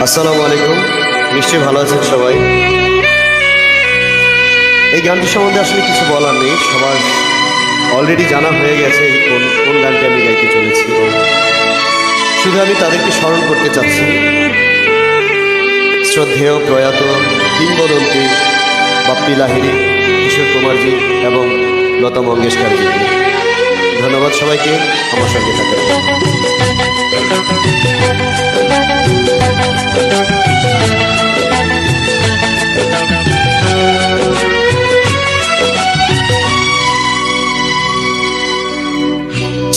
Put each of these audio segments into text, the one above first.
আসসালামু আলাইকুম। নিশ্চয়ই ভালো আছেন সবাই। এই গানটি সম্বন্ধে আসলে কিছু বলার নেই, সবার অলরেডি জানা হয়ে গেছে এই কোন কোন গানটি আমি গাইতে চলেছি। শুধু আমি তাদেরকে স্মরণ করতে চাচ্ছি, শ্রদ্ধেয় প্রয়াত কিংবদন্তি বাপ্পি লাহিড়ী, কিশোর কুমারজি এবং লতা মঙ্গেশকরজি। ধন্যবাদ সবাইকে আমার সঙ্গে থাকার জন্য।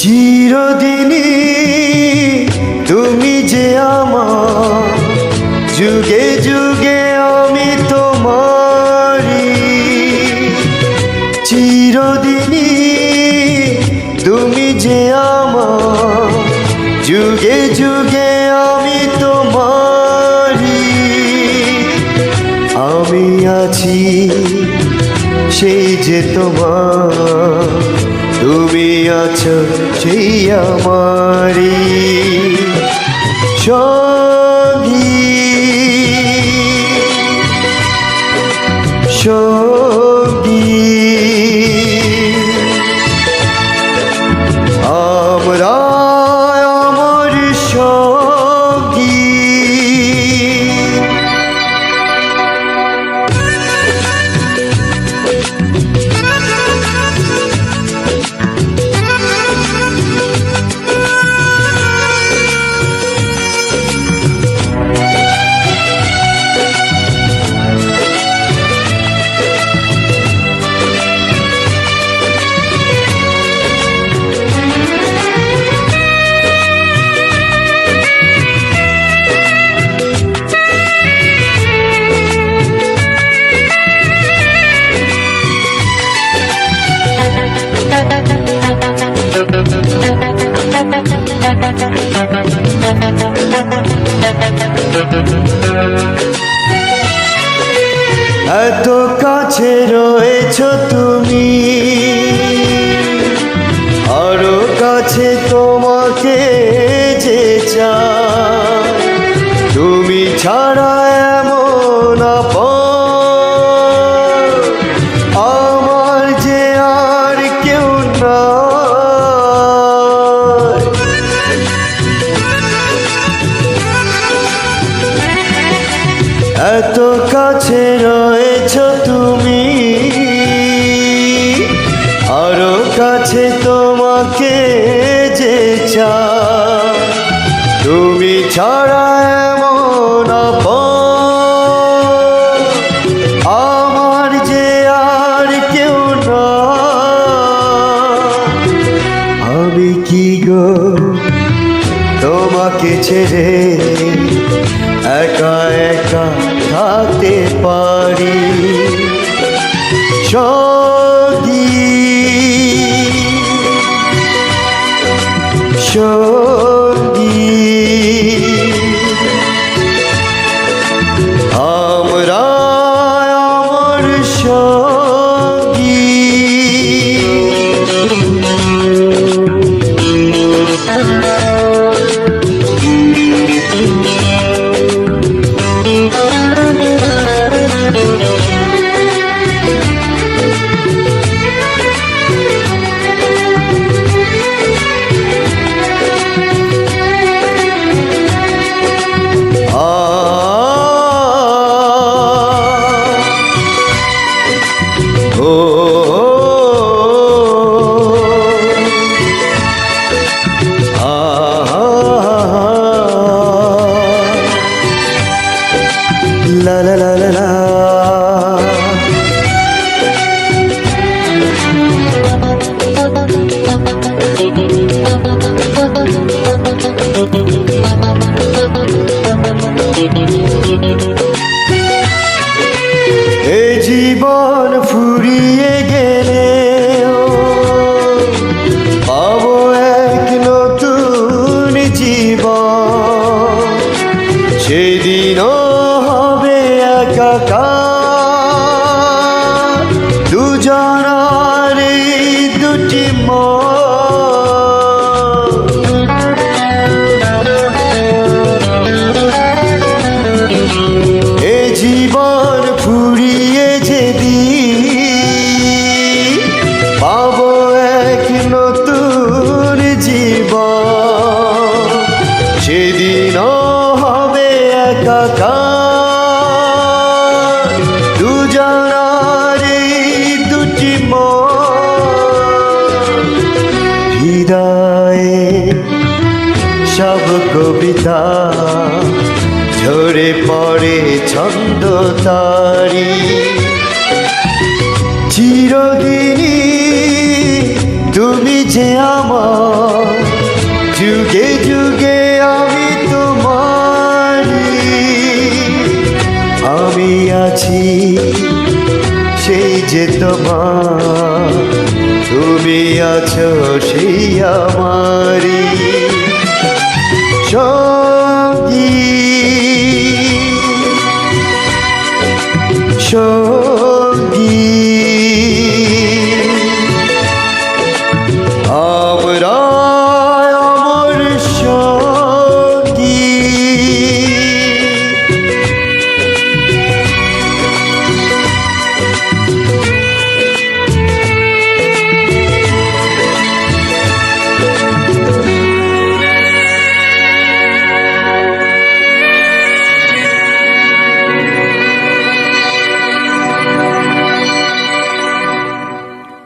চিরদিনই তুমি যে আমার, যুগে যুগে আমি তোমারি। চিরদিনই তুমি যে আমার, যুগে যুগে আমি তোমারি। আমি আছি সেই যে তোমার, তুমি আছো সেই আমারি সঙ্গী সঙ্গী। আমরা আমার সঙ্গী। এত কাছে রয়েছ তুমি, আরো কাছে তোমাকে যে চাই। তুমি ছাড়া এমন আপন আমার যে আর কেউ নাই। এত কাছে রয়েছ তুমি, আরো কাছে তোমাকে যে চাই। তুমি ছাড়া এমন আপন আমার যে আর কেউ নাই। আমি কি গো তোমাকে ছেড়ে একা একা থাকতে পারি সঙ্গী সঙ্গী। আমরা আমার সঙ্গী। সব কবিতা ঝরে পড়ে ছন্দ তারি। চিরদিনই তুমি যে আমার, যুগে যুগে আমি তোমারি। আমি আছি সেই যে তোমার, তুমি আছো সেই আমারি সঙ্গী সঙ্গী। আমরা অমর সঙ্গী।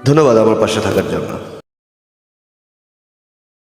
ধন্যবাদ আমার পাশে থাকার জন্য।